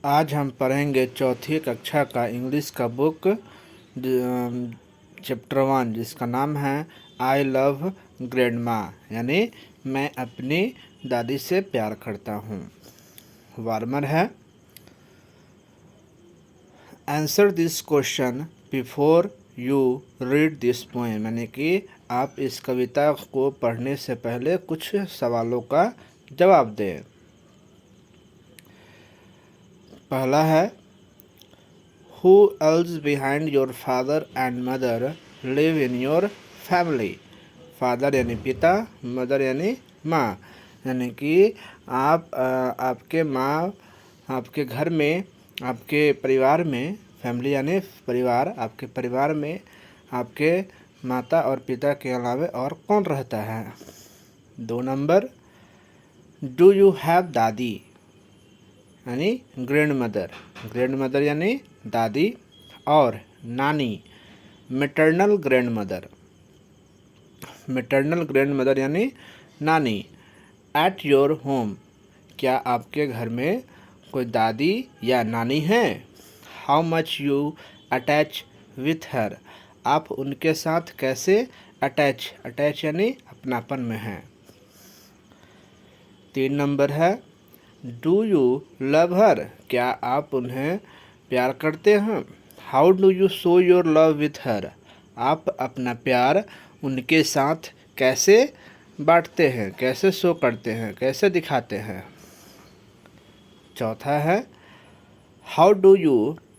आज हम पढ़ेंगे चौथी कक्षा का इंग्लिश का बुक चैप्टर 1, जिसका नाम है आई लव ग्रैंडमा, यानी मैं अपनी दादी से प्यार करता हूँ। वार्मर है, answer this question before you read this poem, यानी कि आप इस कविता को पढ़ने से पहले कुछ सवालों का जवाब दें। पहला है, Who else behind your father and mother live in your family? Father यानी पिता, मदर यानी माँ, यानी कि आपके माँ आपके घर में, आपके परिवार में, फैमिली यानी परिवार, आपके परिवार में आपके माता और पिता के अलावा और कौन रहता है। 2 नंबर, डू यू हैव दादी यानी ग्रैंड मदर यानी दादी, और नानी मैटरनल ग्रैंड मदर यानी नानी। एट योर होम, क्या आपके घर में कोई दादी या नानी है। How much you attach with her, आप उनके साथ कैसे अटैच यानी अपनापन में हैं। 3 नंबर है, डू यू लव हर, क्या आप उन्हें प्यार करते हैं। How do you show your love with her, आप अपना प्यार उनके साथ कैसे बांटते हैं, कैसे शो करते हैं, कैसे दिखाते हैं। चौथा है, how do you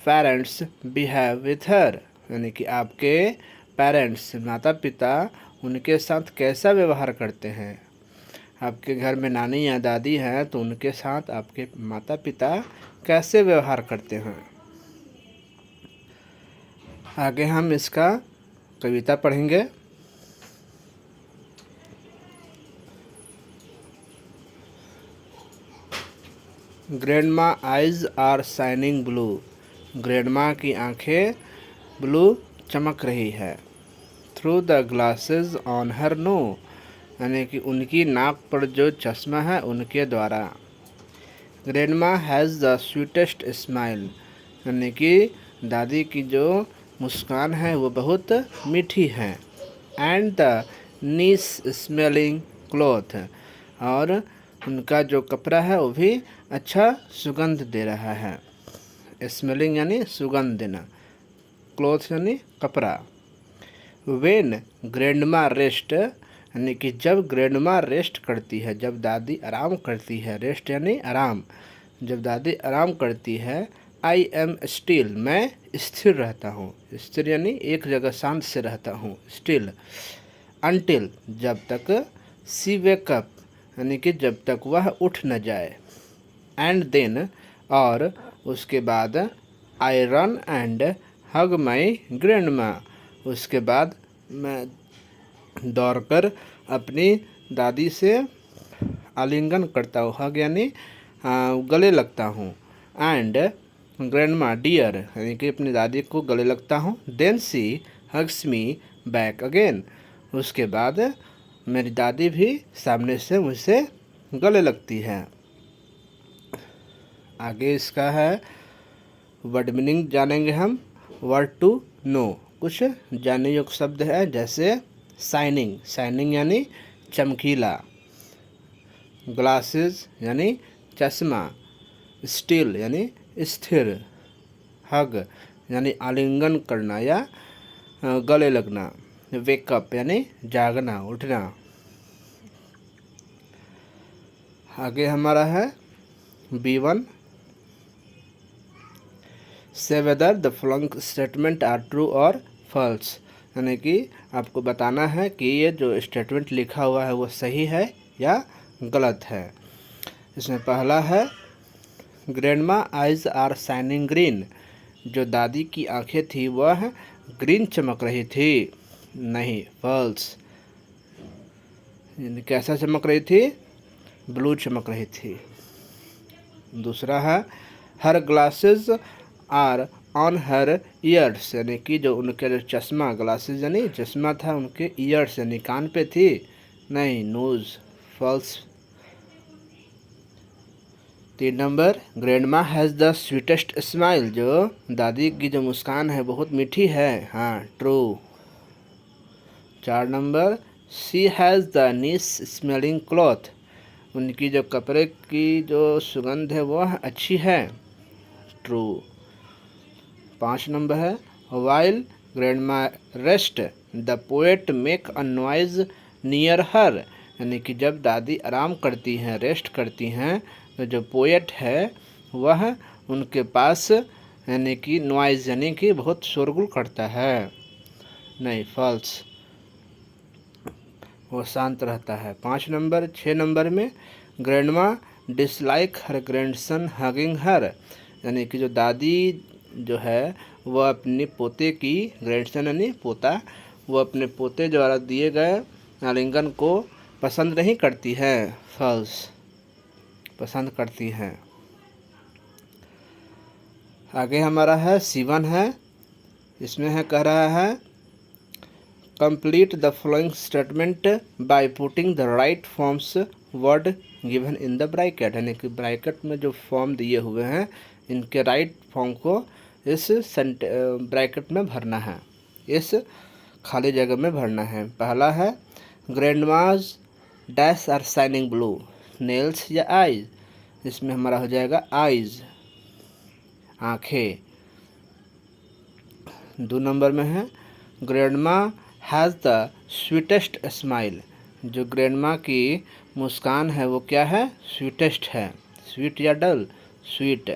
parents behave with her, यानी कि आपके पेरेंट्स माता पिता उनके साथ कैसा व्यवहार करते हैं। आपके घर में नानी या दादी हैं तो उनके साथ आपके माता पिता कैसे व्यवहार करते हैं। आगे हम इसका कविता पढ़ेंगे। Grandma eyes are shining blue, grandma की आंखें ब्लू चमक रही है। Through the glasses on her nose, यानी कि उनकी नाक पर जो चश्मा है उनके द्वारा। Grandma has the sweetest smile, यानी कि दादी की जो मुस्कान है वो बहुत मीठी है। And the nice smelling cloth, और उनका जो कपड़ा है वो भी अच्छा सुगंध दे रहा है। स्मेलिंग यानी सुगंध देना, क्लॉथ यानी कपड़ा। वेन ग्रैंडमा रेस्ट, यानी कि जब ग्रैंडमा रेस्ट करती है, जब दादी आराम करती है, रेस्ट यानी आराम, जब दादी आराम करती है। आई एम स्टिल, मैं स्थिर रहता हूँ, स्थिर यानी एक जगह शांत से रहता हूँ, स्टिल। अनटिल, जब तक। सी वेकअप, यानी कि जब तक वह उठ न जाए। एंड देन, और उसके बाद। आई run and hug my grandma, उसके बाद मैं दौड़कर अपनी दादी से आलिंगन करता हूँ, हग यानी गले लगता हूँ। एंड ग्रैंडमा डियर, यानी कि अपनी दादी को गले लगता हूँ। देन सी हग्स मी बैक अगेन, उसके बाद मेरी दादी भी सामने से मुझसे गले लगती है। आगे इसका है वर्ड मीनिंग जानेंगे हम। वर्ड टू नो, कुछ जानने योग्य शब्द है, जैसे शाइनिंग यानी चमकीला। ग्लासेस यानी चश्मा। स्टिल यानी स्थिर। हग यानी आलिंगन करना या गले लगना। वेकअप यानी जागना, उठना। आगे हमारा है B1, से whether the following statement are true और फॉल्स, यानी कि आपको बताना है कि ये जो स्टेटमेंट लिखा हुआ है वो सही है या गलत है। इसमें पहला है, grandma eyes are shining green, जो दादी की आंखें थी वह ग्रीन चमक रही थी। नहीं, फॉल्स। कैसा चमक रही थी, ब्लू चमक रही थी। दूसरा है, her glasses are on her ears, यानी कि जो उनके जो चश्मा, ग्लासेस यानी चश्मा था, उनके ईयर्स यानी कान पे थी। नहीं, नोज, फॉल्स। 3 नंबर, grandma has the sweetest smile, जो दादी की जो मुस्कान है बहुत मीठी है। हाँ, ट्रू। 4 नंबर, she has the nice smelling cloth, उनकी जो कपड़े की जो सुगंध है वह अच्छी है। ट्रू। 5 नंबर है, while grandma rest the poet make a noise near her, यानी कि जब दादी आराम करती हैं, रेस्ट करती हैं, तो जो पोएट है वह उनके पास यानी कि नॉइज़ यानी कि बहुत शोरगुल करता है। नहीं, फॉल्स, वो शांत रहता है। 5 नंबर। 6 नंबर में, ग्रैंडमा डिसलाइक हर ग्रैंडसन हगिंग हर, यानी कि जो दादी जो है वह अपने पोते की, ग्रैंडसन यानी पोता, वो अपने पोते द्वारा दिए गए आलिंगन को पसंद नहीं करती है। फॉल्स, पसंद करती हैं। आगे हमारा है C1 है, इसमें है कह रहा है complete the following statement by putting the right forms word given in the bracket, यानी कि ब्रैकेट में जो फॉर्म दिए हुए हैं इनके राइट फॉर्म को इस ब्रैकेट में भरना है, इस खाली जगह में भरना है। पहला है grandma's dash are shining blue, nails या आइज, इसमें हमारा हो जाएगा आइज, आँखें। 2 नंबर में है grandma has the sweetest smile, जो ग्रैंडमा की मुस्कान है वो क्या है? स्वीटेस्ट है। स्वीट या डल? स्वीट।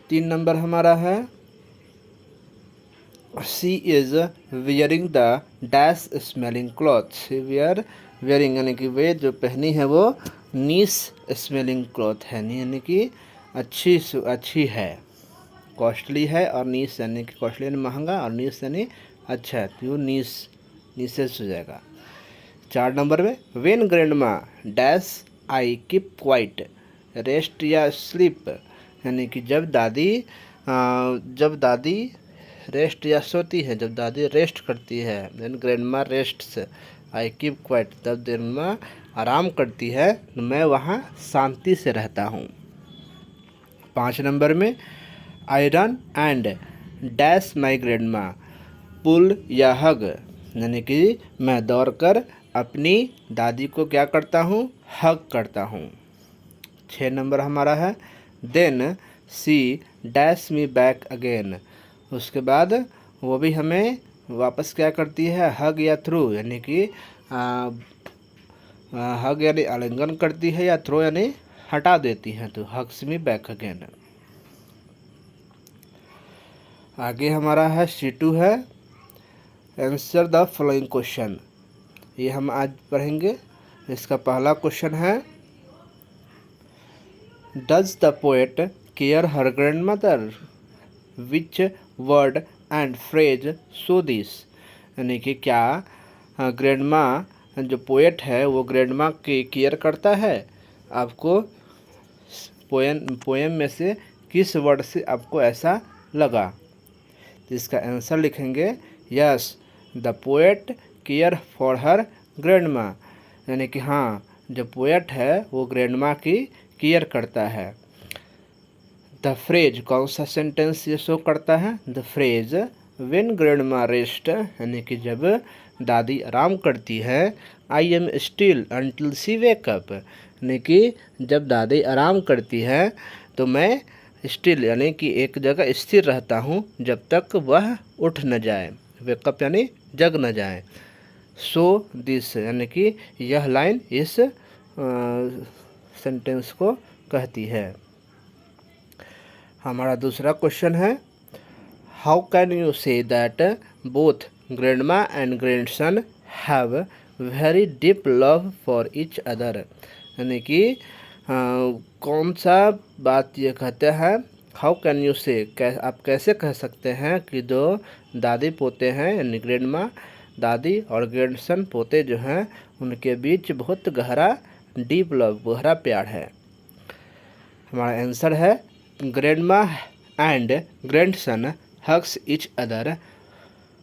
3 नंबर हमारा है she is wearing the dash smelling cloth, she wearing यानी कि वे जो पहनी है वो नीस स्मेलिंग क्लॉथ है, यानी कि अच्छी है, कॉस्टली है, और नीस यानी कि कॉस्टली यानी महंगा, और नीस यानी अच्छा है, तो नीसेस हो जाएगा। 4 नंबर में when grandma dash I keep quite rest या स्लीप, यानी कि जब दादी रेस्ट या सोती है, जब दादी रेस्ट करती है, then grandma rests I keep quiet, तब ग्रैंडमा आराम करती है, तो मैं वहाँ शांति से रहता हूँ। 5 नंबर में I run and dash my grandma pull या हग, यानी कि मैं दौड़कर अपनी दादी को क्या करता हूँ? हग करता हूँ। 6 नंबर हमारा है then see dash me back again, उसके बाद वो भी हमें वापस क्या करती है? हग या थ्रू, यानी कि हग यानी आलिंगन करती है, या थ्रो यानी हटा देती है, तो हग्स मी बैक अगेन। आगे हमारा है C2 है आंसर द फॉलोइंग क्वेश्चन, ये हम आज पढ़ेंगे। इसका पहला क्वेश्चन है does the poet care her grand mother, which word and phrase so this, यानी कि क्या ग्रैंडमा जो पोएट है वो ग्रैंडमा की केयर करता है? आपको पोएम में से किस वर्ड से आपको ऐसा लगा? तो इसका आंसर लिखेंगे yes the poet care for her grandma, यानी कि हाँ, जो पोएट है वो ग्रैंडमा की केयर करता है। द फ्रेज कौन सा सेंटेंस ये शो करता है? The phrase when grandma rest, यानी कि जब दादी आराम करती है, I am still until she wake up, यानी कि जब दादी आराम करती है तो मैं स्टिल यानी कि एक जगह स्थिर रहता हूँ जब तक वह उठ न जाए, वेकअप यानी जग न जाए। सो दिस यानी कि यह लाइन इस सेंटेंस को कहती है। हमारा दूसरा क्वेश्चन है how can you say that both grandma and grandson have very deep love for each other, यानी कि कौन सा बात ये कहते हैं? हाउ कैन यू से, आप कैसे कह सकते हैं कि जो दादी पोते हैं यानी ग्रैंडमा दादी और ग्रैंडसन पोते जो हैं उनके बीच बहुत गहरा डीप लव, गहरा प्यार है। हमारा आंसर है grandma and grandson hugs each other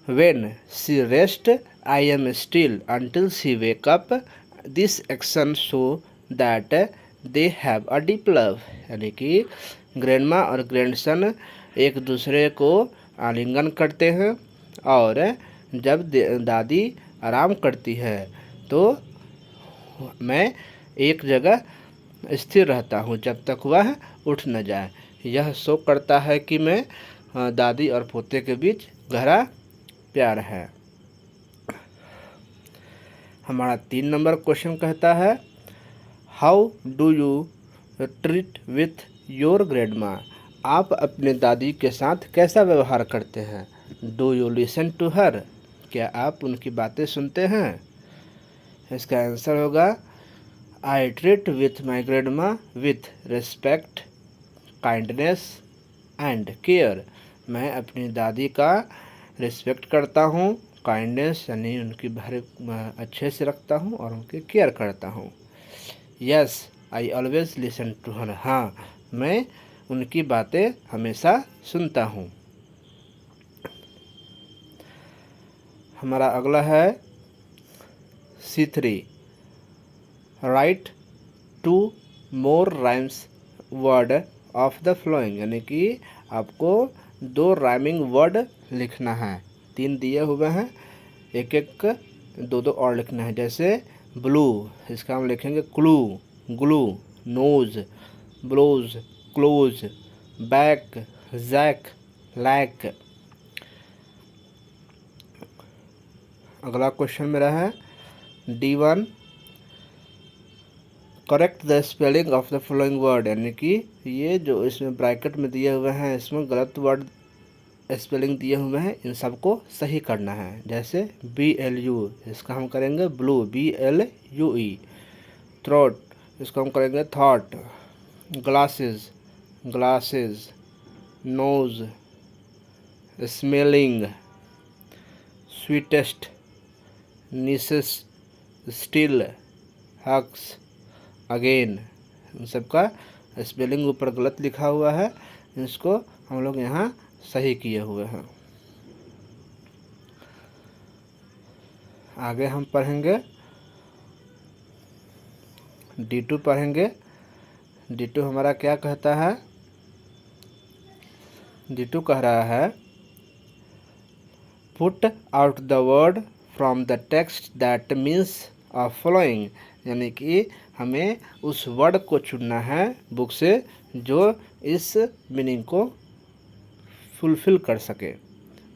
when she rest, I am still until she wake up, this action show that they have a deep love, यानी कि ग्रैंडमा और ग्रैंडसन एक दूसरे को आलिंगन करते हैं, और जब दादी आराम करती है तो मैं एक जगह स्थिर रहता हूँ जब तक वह उठ न जाए। यह शो करता है कि मैं दादी और पोते के बीच गहरा प्यार है। हमारा 3 नंबर क्वेश्चन कहता है, how do you treat with your grandma, आप अपने दादी के साथ कैसा व्यवहार करते हैं। Do you listen to her, क्या आप उनकी बातें सुनते हैं। इसका आंसर होगा, I treat with my grandma with respect, kindness and care, मैं अपनी दादी का रिस्पेक्ट करता हूँ, काइंडनेस यानी उनकी भरे अच्छे से रखता हूँ और उनकी केयर करता हूँ। Yes I always listen to her, हाँ मैं उनकी बातें हमेशा सुनता हूँ। हमारा अगला है C3, right 2 more rhymes word of the flowing, यानी कि आपको 2 राइमिंग वर्ड लिखना है। 3 दिए हुए हैं, एक एक 2 और लिखना है। जैसे ब्लू, इसका हम लिखेंगे clue, glue, nose, blows, close, back, jack, lack. अगला क्वेश्चन मेरा है D1, correct the spelling of the following word, यानी कि ये जो इसमें ब्रैकेट में दिए हुए हैं इसमें गलत वर्ड स्पेलिंग दिए हुए हैं, इन सबको सही करना है। जैसे BLU, इसका हम करेंगे ब्लू, BLUE। थ्रोट, इसको हम करेंगे thought. Glasses, glasses. Nose, smelling. Sweetest, nieces, still, hugs, again. इन सबका स्पेलिंग ऊपर गलत लिखा हुआ है, इसको हम लोग यहाँ सही किए हुए हैं। आगे हम पढ़ेंगे D2 पढ़ेंगे। D2 हमारा क्या कहता है, D2 कह रहा है, put out the word from the text that means of following, यानी कि हमें उस वर्ड को चुनना है बुक से जो इस मीनिंग को फुलफिल कर सके।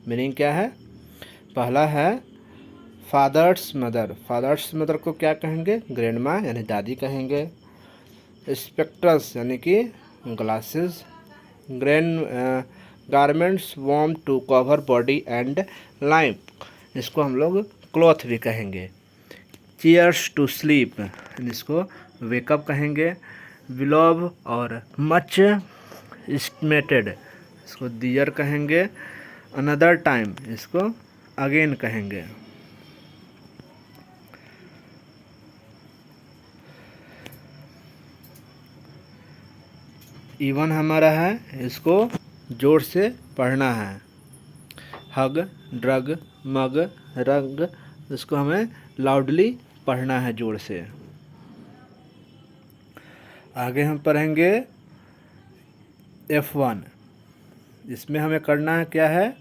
मीनिंग क्या है, पहला है फादर्स मदर, फादर्स मदर को क्या कहेंगे, ग्रैंडमा यानी दादी कहेंगे। स्पेक्ट्रस यानी कि glasses. Garments warm to cover body and life, इसको हम लोग क्लॉथ भी कहेंगे। चेयर्स टू स्लीप, इसको वेकअप कहेंगे। बिलोव और मच एस्टिमेटेड, इसको डियर कहेंगे। अनदर टाइम, इसको अगेन कहेंगे। इवन हमारा है, इसको जोर से पढ़ना है। हग, ड्रग, मग, रंग, इसको हमें लाउडली पढ़ना है जोर से। आगे हम पढ़ेंगे F1, इसमें हमें करना है क्या है,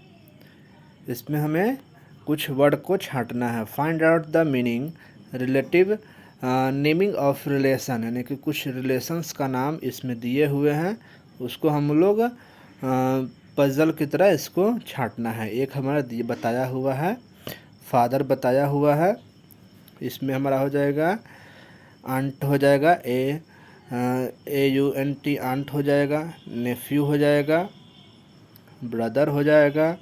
इसमें हमें कुछ वर्ड को छांटना है। Find out the meaning relative naming of relation, यानी कि कुछ रिलेशंस का नाम इसमें दिए हुए हैं, उसको हम लोग पजल की तरह इसको छांटना है। एक हमारा बताया हुआ है, फादर बताया हुआ है, इसमें हमारा हो जाएगा आंट, हो जाएगा AUNT, आंट हो जाएगा। नेफ्यू हो जाएगा, ब्रदर हो जाएगा,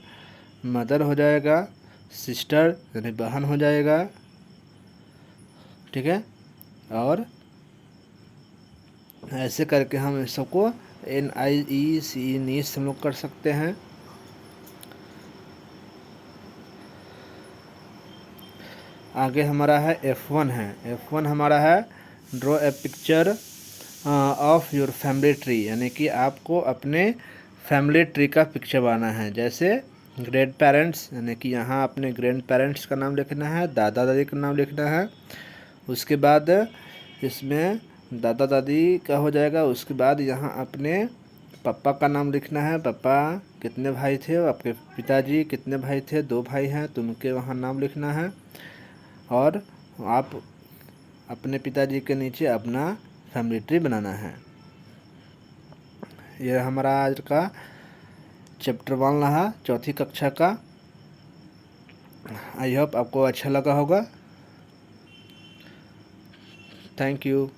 मदर हो जाएगा, सिस्टर यानी बहन हो जाएगा, ठीक है। और ऐसे करके हम सबको NIECE नीस हम लोग कर सकते हैं। आगे हमारा है F1 है। F1 हमारा है draw a picture of your family tree, यानी कि आपको अपने फैमिली ट्री का पिक्चर बनाना है। जैसे ग्रैंड पेरेंट्स, यानी कि यहाँ अपने ग्रैंड पेरेंट्स का नाम लिखना है, दादा दादी का नाम लिखना है। उसके बाद इसमें दादा दादी का हो जाएगा। उसके बाद यहाँ अपने पापा का नाम लिखना है। पापा कितने भाई थे, आपके पिताजी कितने भाई थे, 2 भाई हैं तो उनके वहाँ नाम लिखना है। और आप अपने पिताजी के नीचे अपना फैमिली ट्री बनाना है। यह हमारा आज का चैप्टर 1 रहा, चौथी कक्षा का। आई होप आपको अच्छा लगा होगा। Thank you.